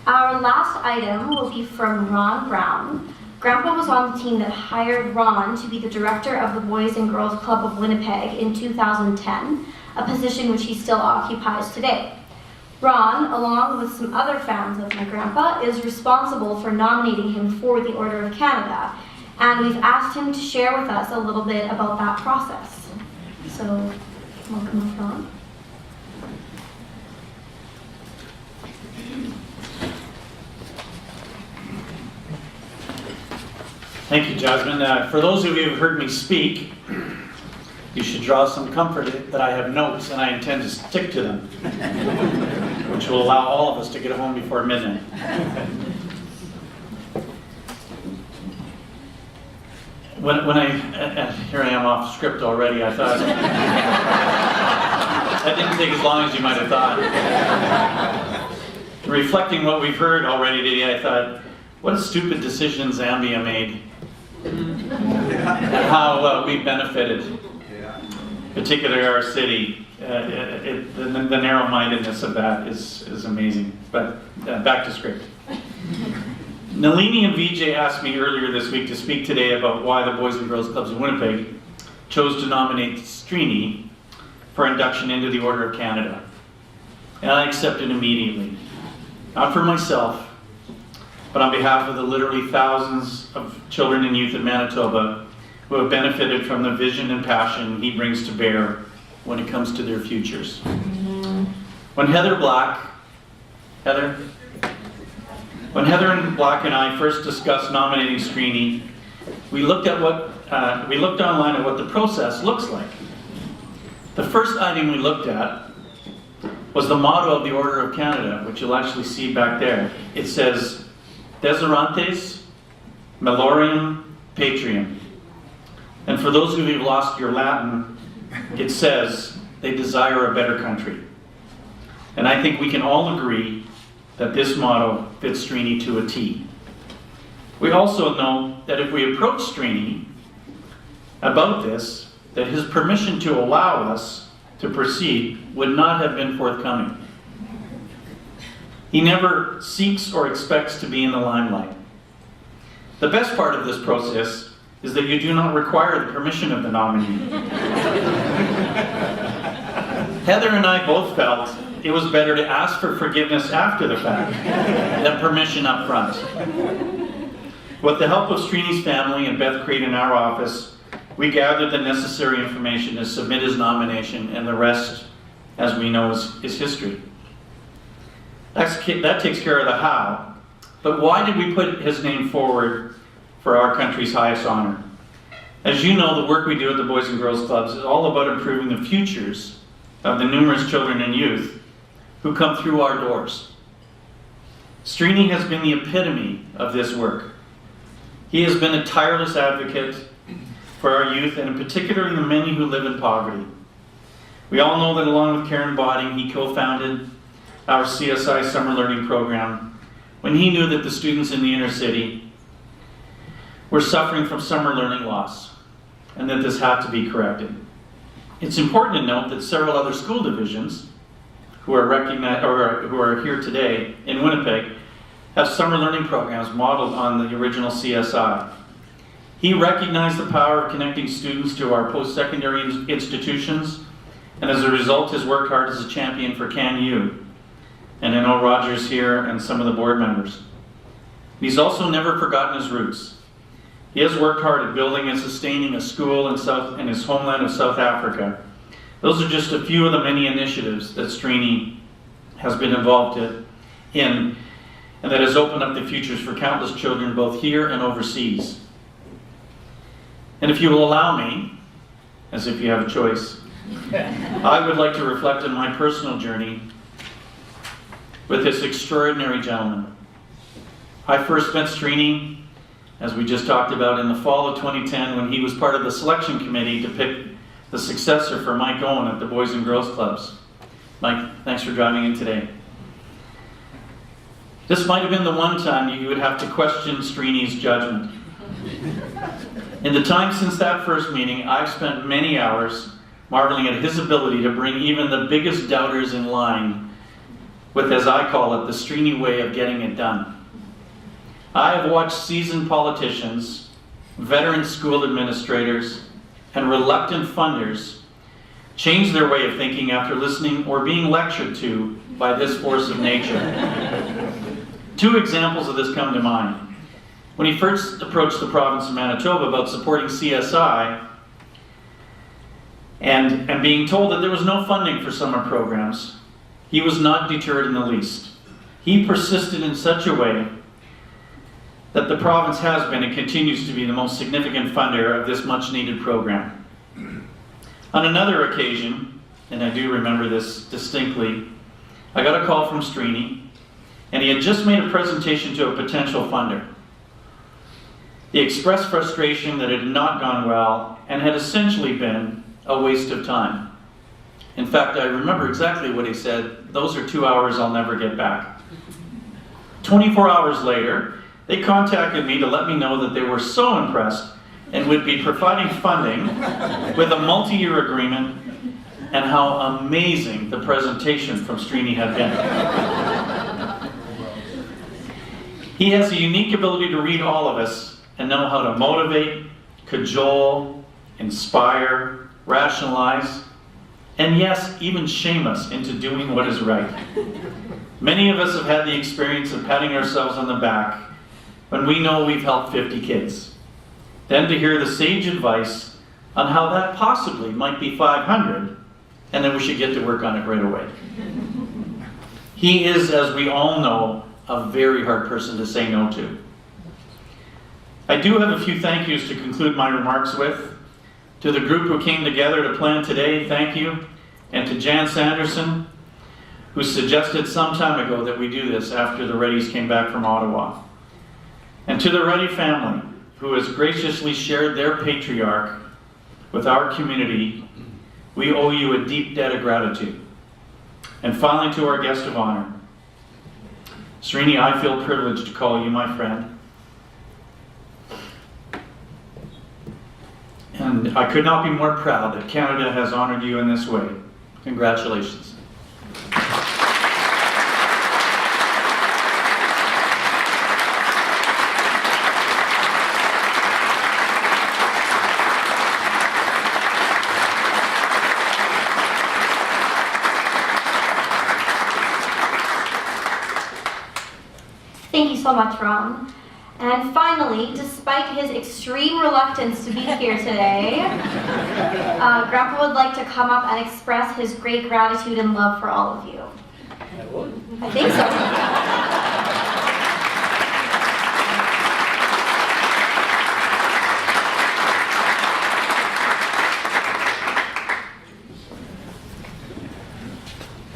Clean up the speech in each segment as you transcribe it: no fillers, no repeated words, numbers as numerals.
Our last item will be from Ron Brown. Grandpa was on the team that hired Ron to be the director of the Boys and Girls Club of Winnipeg in 2010, a position which he still occupies today. Ron, along with some other fans of my grandpa, is responsible for nominating him for the Order of Canada, and we've asked him to share with us a little bit about that process. So, welcome, Ron. Thank you, Jasmine. For those of you who've heard me speak, you should draw some comfort that I have notes and I intend to stick to them, which will allow all of us to get home before midnight. Here I am off script already, I thought. That didn't take as long as you might have thought. Reflecting what we've heard already today, I thought, what a stupid decision Zambia made. And how we benefited, particularly our city. The narrow-mindedness of that is amazing. But back to script. Nalini and Vijay asked me earlier this week to speak today about why the Boys and Girls Clubs of Winnipeg chose to nominate Strini for induction into the Order of Canada. And I accepted immediately. Not for myself, but on behalf of the literally thousands of children and youth in Manitoba who have benefited from the vision and passion he brings to bear when it comes to their futures. When Heather and Black and I first discussed nominating Strini, we looked online at what the process looks like. The first item we looked at was the motto of the Order of Canada, which you'll actually see back there. It says, Desirantes Melorium Patrium. And for those of you who've lost your Latin, it says they desire a better country. And I think we can all agree that this motto fits Strini to a T. We also know that if we approach Strini about this, that his permission to allow us to proceed would not have been forthcoming. He never seeks or expects to be in the limelight. The best part of this process is that you do not require the permission of the nominee. Heather and I both felt it was better to ask for forgiveness after the fact than permission up front. With the help of Strini's family and Beth Creed in our office, we gathered the necessary information to submit his nomination, and the rest, as we know, is history. That takes care of the how, but why did we put his name forward for our country's highest honor? As you know, the work we do at the Boys and Girls Clubs is all about improving the futures of the numerous children and youth who come through our doors. Strini has been the epitome of this work. He has been a tireless advocate for our youth, and particularly the many who live in poverty. We all know that along with Karen Botting, he co-founded our CSI Summer Learning Program when he knew that the students in the inner city were suffering from summer learning loss and that this had to be corrected. It's important to note that several other school divisions who are recognized or who are here today in Winnipeg have summer learning programs modeled on the original CSI. He recognized the power of connecting students to our post-secondary institutions, and as a result has worked hard as a champion for CanU. And I know Roger's here and some of the board members. He's also never forgotten his roots. He has worked hard at building and sustaining a school in his homeland of South Africa. Those are just a few of the many initiatives that Strini has been involved in, and that has opened up the futures for countless children both here and overseas. And if you will allow me, as if you have a choice, I would like to reflect on my personal journey with this extraordinary gentleman. I first met Strini, as we just talked about, in the fall of 2010 when he was part of the selection committee to pick the successor for Mike Owen at the Boys and Girls Clubs. Mike, thanks for driving in today. This might have been the one time you would have to question Strini's judgment. In the time since that first meeting, I've spent many hours marveling at his ability to bring even the biggest doubters in line with, as I call it, the Strini way of getting it done. I have watched seasoned politicians, veteran school administrators, and reluctant funders change their way of thinking after listening or being lectured to by this force of nature. Two examples of this come to mind. When he first approached the province of Manitoba about supporting CSI and being told that there was no funding for summer programs, he was not deterred in the least. He persisted in such a way that the province has been and continues to be the most significant funder of this much needed program. On another occasion, and I do remember this distinctly, I got a call from Strini, and he had just made a presentation to a potential funder. He expressed frustration that it had not gone well and had essentially been a waste of time. In fact, I remember exactly what he said: "Those are 2 hours I'll never get back." 24 hours later, they contacted me to let me know that they were so impressed and would be providing funding with a multi-year agreement, and how amazing the presentation from Strini had been. He has a unique ability to read all of us and know how to motivate, cajole, inspire, rationalize, and yes, even shame us into doing what is right. Many of us have had the experience of patting ourselves on the back when we know we've helped 50 kids. Then to hear the sage advice on how that possibly might be 500, and then we should get to work on it right away. He is, as we all know, a very hard person to say no to. I do have a few thank yous to conclude my remarks with. To the group who came together to plan today, thank you. And to Jan Sanderson, who suggested some time ago that we do this after the Reddys came back from Ottawa. And to the Reddy family, who has graciously shared their patriarch with our community, we owe you a deep debt of gratitude. And finally, to our guest of honor, Strini, I feel privileged to call you my friend. And I could not be more proud that Canada has honored you in this way. Congratulations. Thank you so much, Ron. And finally, despite his extreme reluctance to be here today, Grandpa would like to come up and express his great gratitude and love for all of you. I would. I think so.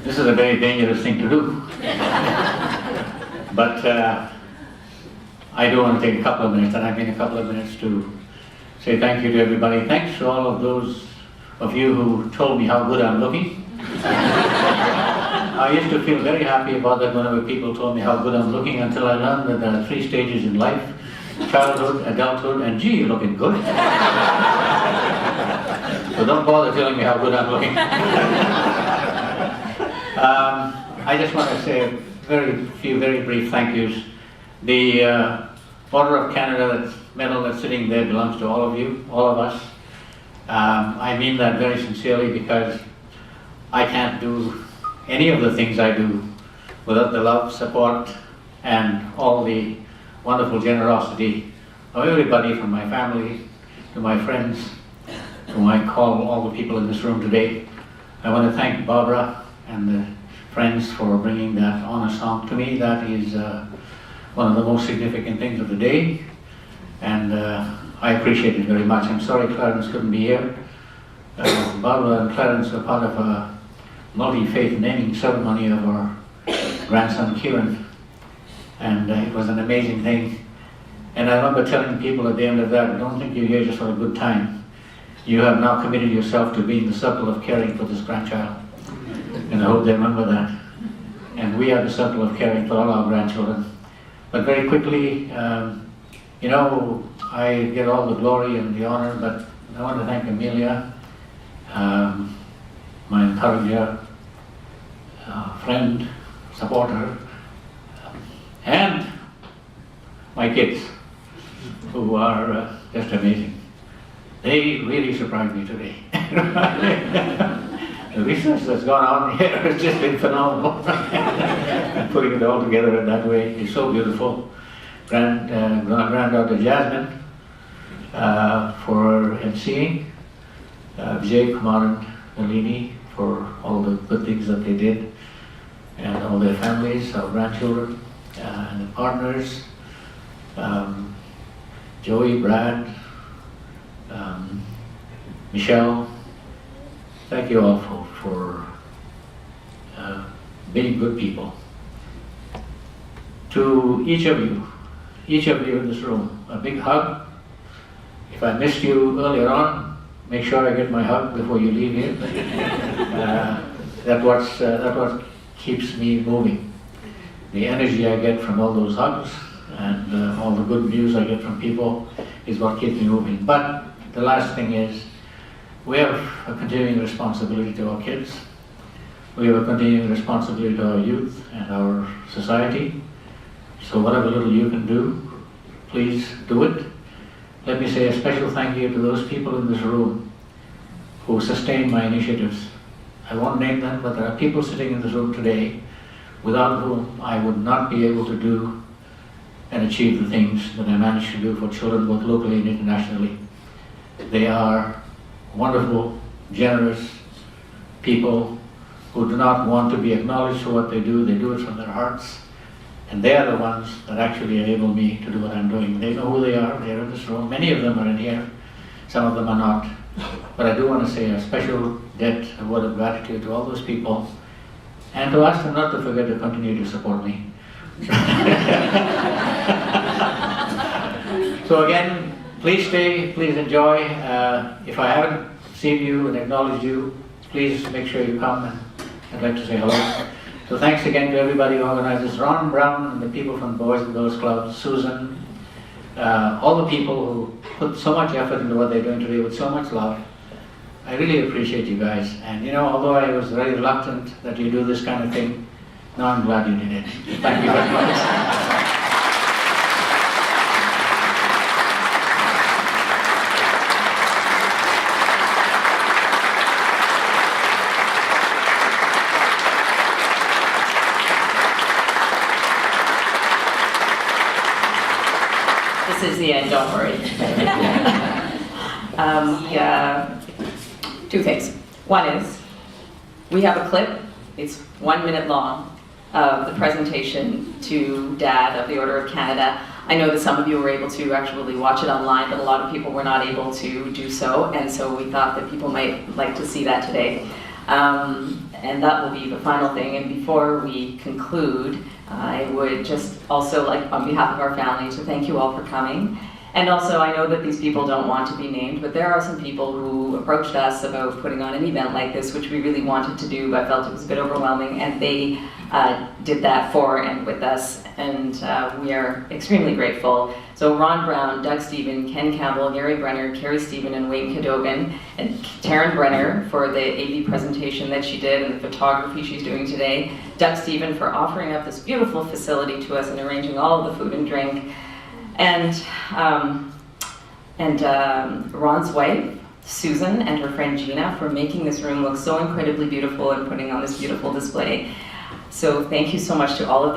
This is a very dangerous thing to do. But I do want to take a couple of minutes, and I mean a couple of minutes, to say thank you to everybody. Thanks to all of those of you who told me how good I'm looking. I used to feel very happy about that whenever people told me how good I'm looking, until I learned that there are 3 stages in life: childhood, adulthood, and gee, you're looking good. So don't bother telling me how good I'm looking. I just want to say a few very brief thank yous. The Order of Canada medal that's sitting there belongs to all of you, all of us. I mean that very sincerely, because I can't do any of the things I do without the love, support, and all the wonderful generosity of everybody, from my family to my friends, whom I call all the people in this room today. I want to thank Barbara and the friends for bringing that honor song to me. That is one of the most significant things of the day, and I appreciate it very much. I'm sorry Clarence couldn't be here. Barbara and Clarence are part of a multi-faith naming ceremony of our grandson Kieran, and it was an amazing thing. And I remember telling people at the end of that, don't think you're here just for a good time. You have now committed yourself to being the circle of caring for this grandchild. And I hope they remember that. And we are the circle of caring for all our grandchildren. But very quickly, you know, I get all the glory and the honor, but I want to thank Amelia, my encourager, friend, support her, and my kids, who are just amazing. They really surprised me today. The research that's gone on here has just been phenomenal. Putting it all together in that way is so beautiful. Granddaughter Jasmine for emceeing, Vijay, Kumar and Nalini for all the good things that they did, and all their families, our grandchildren, and the partners, Joey, Brad, Michelle. Thank you all for being good people. To each of you in this room, a big hug. If I missed you earlier on, make sure I get my hug before you leave here. That's what keeps me moving. The energy I get from all those hugs and all the good news I get from people is what keeps me moving. But the last thing is, we have a continuing responsibility to our kids. We have a continuing responsibility to our youth and our society. So whatever little you can do, please do it. Let me say a special thank you to those people in this room who sustain my initiatives. I won't name them, but there are people sitting in this room today without whom I would not be able to do and achieve the things that I managed to do for children both locally and internationally. They are wonderful, generous people who do not want to be acknowledged for what they do it from their hearts. And they are the ones that actually enable me to do what I'm doing. They know who they are, they're in this room. Many of them are in here, some of them are not. But I do want to say a special debt, a word of gratitude to all those people, and to ask them not to forget to continue to support me. So again, please stay, please enjoy. If I haven't seen you and acknowledged you, please make sure you come, and I'd like to say hello. So thanks again to everybody who organized this, Ron Brown and the people from the Boys and Girls Club, Susan, all the people who put so much effort into what they're doing today with so much love. I really appreciate you guys. And you know, although I was very reluctant that you do this kind of thing, now I'm glad you did it. Thank you very much. This is the end, don't worry. Two things. One is, we have a clip, it's 1 minute long, of the presentation to Dad of the Order of Canada. I know that some of you were able to actually watch it online, but a lot of people were not able to do so, and so we thought that people might like to see that today. And that will be the final thing. And before we conclude, I would just also like, on behalf of our family, to thank you all for coming. And also, I know that these people don't want to be named, but there are some people who approached us about putting on an event like this, which we really wanted to do, but felt it was a bit overwhelming, and they did that for and with us, and we are extremely grateful. So Ron Brown, Doug Stephen, Ken Campbell, Gary Brenner, Carrie Stephen, and Wayne Cadogan, and Taryn Brenner for the AV presentation that she did and the photography she's doing today, Doug Stephen for offering up this beautiful facility to us and arranging all of the food and drink, and Ron's wife, Susan, and her friend Gina for making this room look so incredibly beautiful and putting on this beautiful display. So thank you so much to all of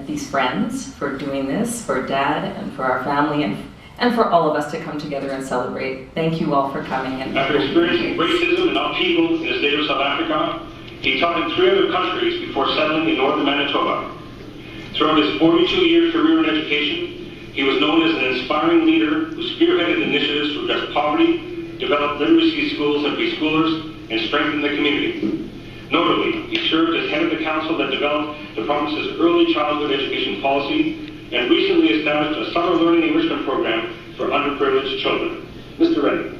these friends for doing this, for Dad and for our family, and for all of us to come together and celebrate. Thank you all for coming. After experiencing racism and upheaval in his native South Africa, he taught in 3 other countries before settling in northern Manitoba. Throughout his 42-year career in education, he was known as an inspiring leader who spearheaded initiatives to address poverty, develop literacy schools and preschoolers, and strengthen the community. Notably, he served as head of the council that developed the province's early childhood education policy and recently established a summer learning enrichment program for underprivileged children. Mr. Reddy.